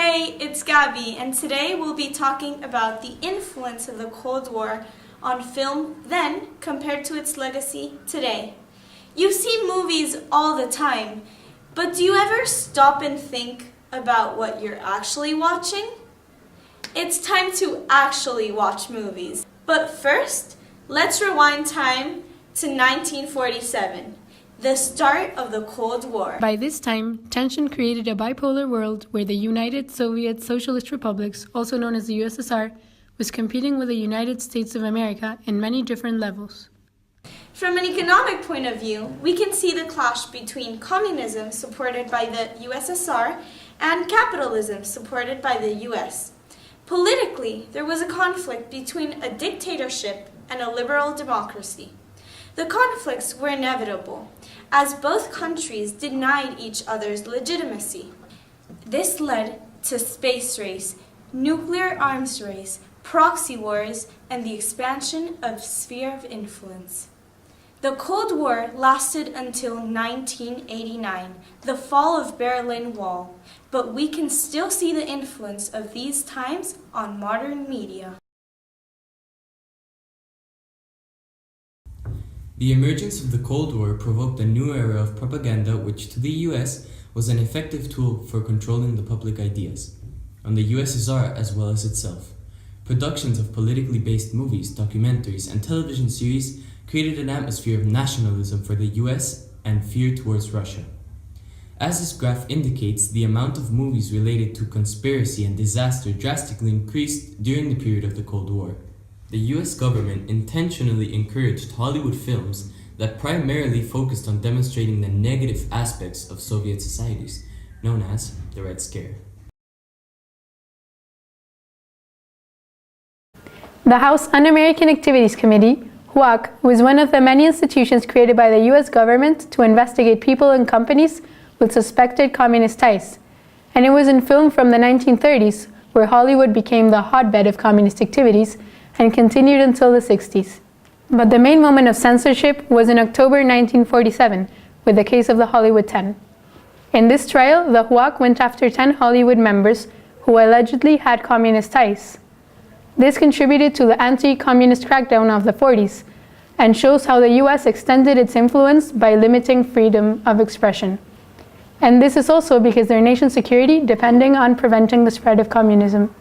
Hey, it's Gaby, and today we'll be talking about the influence of the Cold War on film then compared to its legacy today. You see movies all the time, but do you ever stop and think about what you're actually watching? It's time to actually watch movies. But first, let's rewind time to 1947. The start of the Cold War. By this time, tension created a bipolar world where the United Soviet Socialist Republics, also known as the USSR, was competing with the United States of America in many different levels. From an economic point of view, we can see the clash between communism, supported by the USSR, and capitalism, supported by the US. Politically, there was a conflict between a dictatorship and a liberal democracy. The conflicts were inevitable, as both countries denied each other's legitimacy. This led to space race, nuclear arms race, proxy wars, and the expansion of sphere of influence. The Cold War lasted until 1989, the fall of Berlin Wall, but we can still see the influence of these times on modern media. The emergence of the Cold War provoked a new era of propaganda which to the US was an effective tool for controlling the public ideas, on the USSR as well as itself. Productions of politically based movies, documentaries, and television series created an atmosphere of nationalism for the US and fear towards Russia. As this graph indicates, the amount of movies related to conspiracy and disaster drastically increased during the period of the Cold War. The US government intentionally encouraged Hollywood films that primarily focused on demonstrating the negative aspects of Soviet societies, known as the Red Scare. The House Un-American Activities Committee, HUAC, was one of the many institutions created by the US government to investigate people and companies with suspected communist ties. And it was in film from the 1930s where Hollywood became the hotbed of communist activities and continued until the 60s. But the main moment of censorship was in October 1947 with the case of the Hollywood 10. In this trial, the HUAC went after 10 Hollywood members who allegedly had communist ties. This contributed to the anti-communist crackdown of the 40s and shows how the US extended its influence by limiting freedom of expression. And this is also because their nation's security depended on preventing the spread of communism.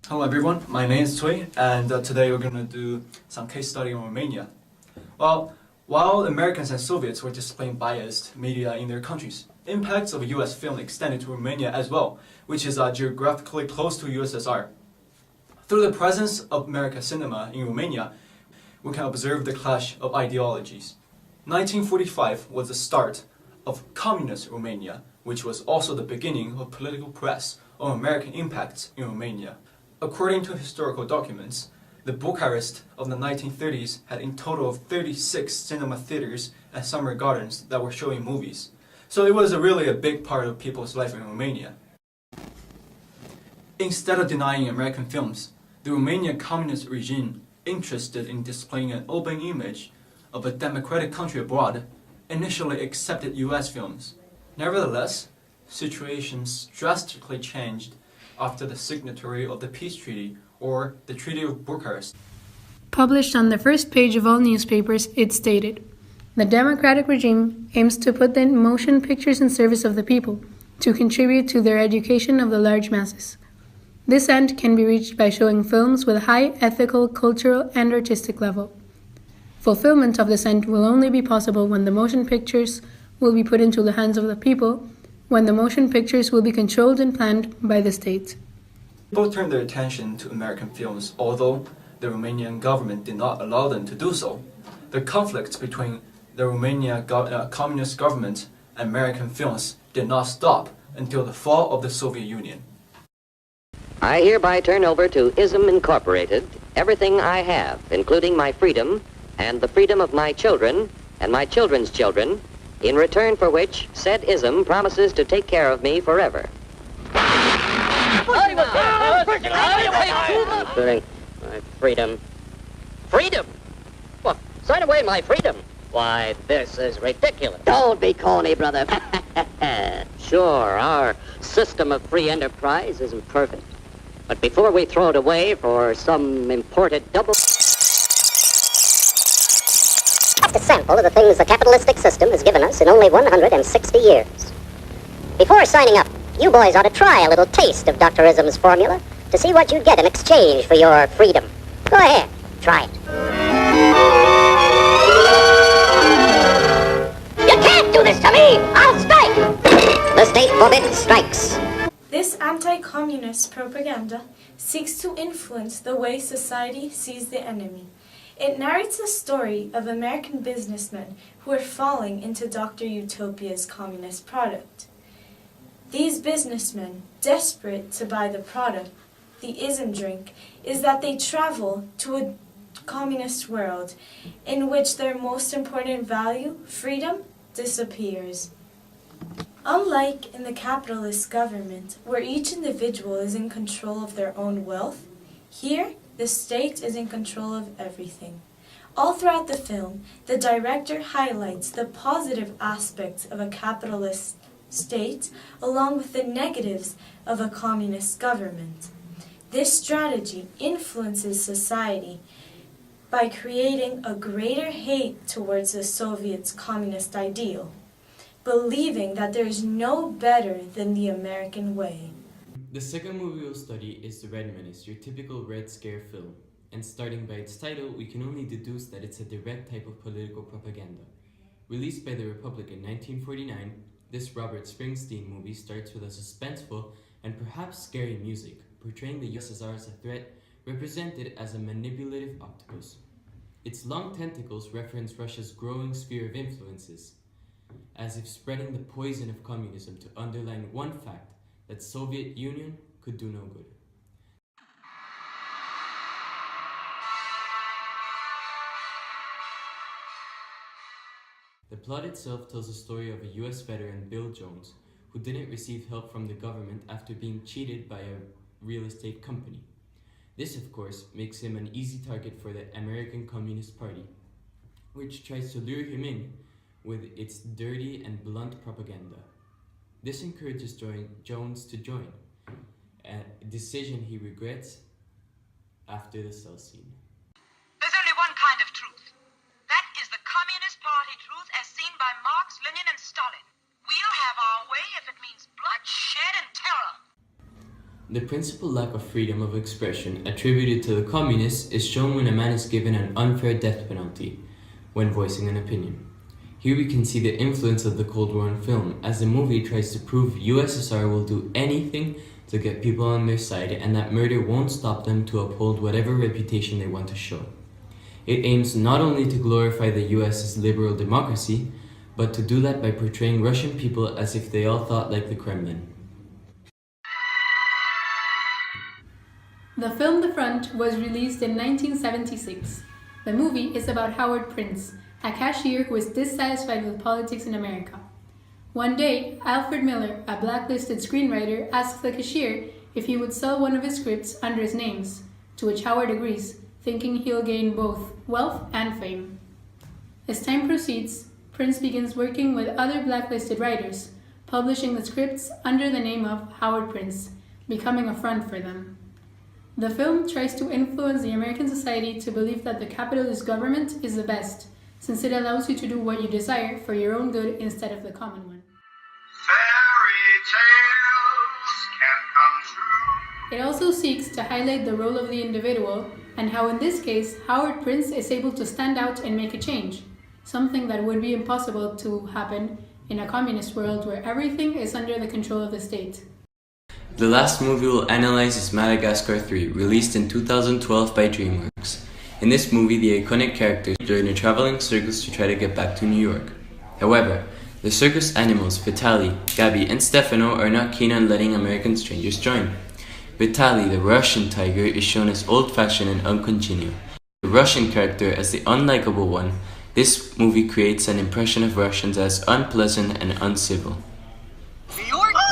Hello everyone, my name is Cui, and today we're going to do some case study on Romania. Well, while Americans and Soviets were displaying biased media in their countries, impacts of US film extended to Romania as well, which is geographically close to USSR. Through the presence of American cinema in Romania, we can observe the clash of ideologies. 1945 was the start of communist Romania, which was also the beginning of political press on American impacts in Romania. According to historical documents, the Bucharest of the 1930s had in total of 36 cinema theaters and summer gardens that were showing movies. So it was really a big part of people's life in Romania. Instead of denying American films, the Romanian communist regime, interested in displaying an open image of a democratic country abroad, initially accepted US films. Nevertheless, situations drastically changed after the signatory of the Peace Treaty, or the Treaty of Bucharest. Published on the first page of all newspapers, it stated, "The democratic regime aims to put the motion pictures in service of the people, to contribute to their education of the large masses. This end can be reached by showing films with a high ethical, cultural, and artistic level. Fulfillment of this end will only be possible when the motion pictures will be put into the hands of the people, when the motion pictures will be controlled and planned by the state." People turned their attention to American films, although the Romanian government did not allow them to do so. The conflicts between the Romanian communist government and American films did not stop until the fall of the Soviet Union. I hereby turn over to ISM Incorporated everything I have, including my freedom and the freedom of my children and my children's children, in return for which said ISM promises to take care of me forever. Including my freedom. Freedom? Well, sign away my freedom. Why, this is ridiculous. Don't be corny, brother. Sure, our system of free enterprise isn't perfect. But before we throw it away for some imported double... Just a sample of the things the capitalistic system has given us in only 160 years. Before signing up, you boys ought to try a little taste of Dr. Ism's formula to see what you'd get in exchange for your freedom. Go ahead, try it. You can't do this to me! I'll strike! The state forbids strikes. This anti-communist propaganda seeks to influence the way society sees the enemy. It narrates the story of American businessmen who are falling into Dr. Utopia's communist product. These businessmen, desperate to buy the product, the ism drink, is that they travel to a communist world in which their most important value, freedom, disappears. Unlike in the capitalist government, where each individual is in control of their own wealth, here the state is in control of everything. All throughout the film, the director highlights the positive aspects of a capitalist state along with the negatives of a communist government. This strategy influences society by creating a greater hate towards the Soviets' communist ideal, believing that there is no better than the American way. The second movie we'll study is The Red Menace, your typical Red Scare film. And starting by its title, we can only deduce that it's a direct type of political propaganda. Released by the Republic in 1949, this Robert Springsteen movie starts with a suspenseful and perhaps scary music, portraying the USSR as a threat represented as a manipulative octopus. Its long tentacles reference Russia's growing sphere of influences, as if spreading the poison of communism to underline one fact, that Soviet Union could do no good. The plot itself tells the story of a US veteran, Bill Jones, who didn't receive help from the government after being cheated by a real estate company. This, of course, makes him an easy target for the American Communist Party, which tries to lure him in with its dirty and blunt propaganda. This encourages Jones to join, a decision he regrets after the cell scene. There's only one kind of truth. That is the Communist Party truth as seen by Marx, Lenin, and Stalin. We'll have our way if it means bloodshed and terror. The principal lack of freedom of expression attributed to the communists is shown when a man is given an unfair death penalty when voicing an opinion. Here we can see the influence of the Cold War on film, as the movie tries to prove USSR will do anything to get people on their side and that murder won't stop them to uphold whatever reputation they want to show. It aims not only to glorify the US's liberal democracy, but to do that by portraying Russian people as if they all thought like the Kremlin. The film The Front was released in 1976. The movie is about Howard Prince, a cashier who is dissatisfied with politics in America. One day, Alfred Miller, a blacklisted screenwriter, asks the cashier if he would sell one of his scripts under his names, to which Howard agrees, thinking he'll gain both wealth and fame. As time proceeds, Prince begins working with other blacklisted writers, publishing the scripts under the name of Howard Prince, becoming a front for them. The film tries to influence the American society to believe that the capitalist government is the best, since it allows you to do what you desire for your own good instead of the common one. Fairy tales can come true. It also seeks to highlight the role of the individual and how in this case Howard Prince is able to stand out and make a change, something that would be impossible to happen in a communist world where everything is under the control of the state. The last movie we'll analyze is Madagascar 3, released in 2012 by DreamWorks. In this movie, the iconic characters join a traveling circus to try to get back to New York. However, the circus animals Vitaly, Gaby, and Stefano are not keen on letting American strangers join. Vitaly, the Russian tiger, is shown as old-fashioned and uncongenial. The Russian character as the unlikable one, this movie creates an impression of Russians as unpleasant and uncivil.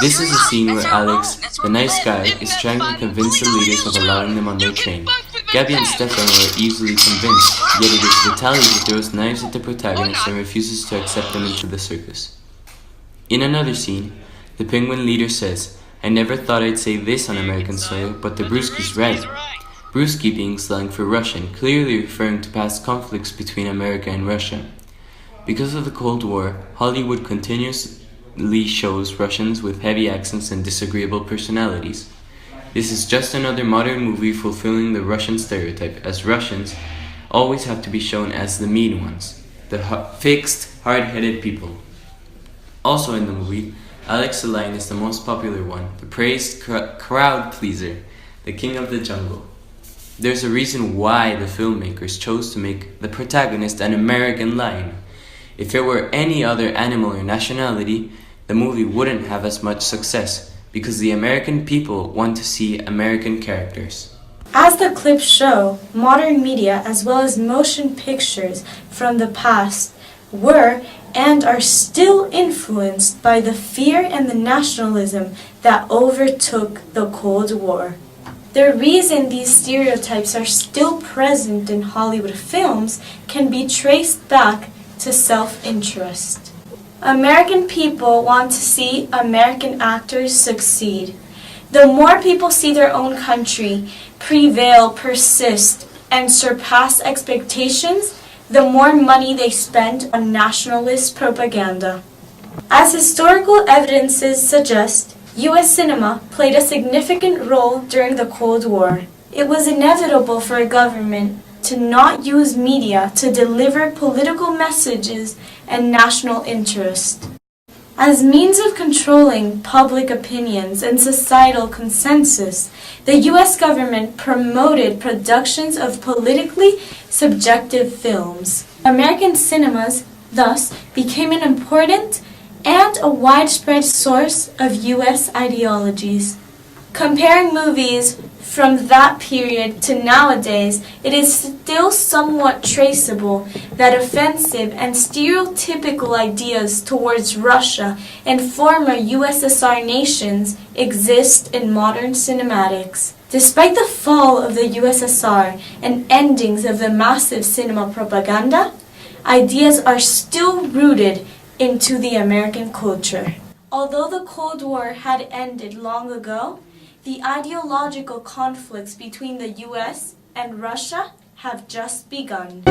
This is a scene where Alex, the nice guy, is trying to convince the leaders of allowing them on their train. Gaby and Stefan are easily convinced, yet it is Vitaly who throws knives at the protagonist and refuses to accept them into the circus. In another scene, the penguin leader says, "I never thought I'd say this on American soil, but the Brewski's right." Brewski being slang for Russian, clearly referring to past conflicts between America and Russia. Because of the Cold War, Hollywood continuously shows Russians with heavy accents and disagreeable personalities. This is just another modern movie fulfilling the Russian stereotype, as Russians always have to be shown as the mean ones, the fixed, hard-headed people. Also in the movie, Alex the lion is the most popular one, the praised crowd pleaser, the king of the jungle. There's a reason why the filmmakers chose to make the protagonist an American lion. If it were any other animal or nationality, the movie wouldn't have as much success, because the American people want to see American characters. As the clips show, modern media as well as motion pictures from the past were and are still influenced by the fear and the nationalism that overtook the Cold War. The reason these stereotypes are still present in Hollywood films can be traced back to self-interest. American people want to see American actors succeed. The more people see their own country prevail, persist, and surpass expectations, the more money they spend on nationalist propaganda. As historical evidences suggest, U.S. cinema played a significant role during the Cold War. It was inevitable for a government to not use media to deliver political messages and national interest. As means of controlling public opinions and societal consensus, the U.S. government promoted productions of politically subjective films. American cinemas thus became an important and a widespread source of U.S. ideologies. Comparing movies from that period to nowadays, it is still somewhat traceable that offensive and stereotypical ideas towards Russia and former USSR nations exist in modern cinematics. Despite the fall of the USSR and endings of the massive cinema propaganda, ideas are still rooted into the American culture. Although the Cold War had ended long ago, the ideological conflicts between the US and Russia have just begun.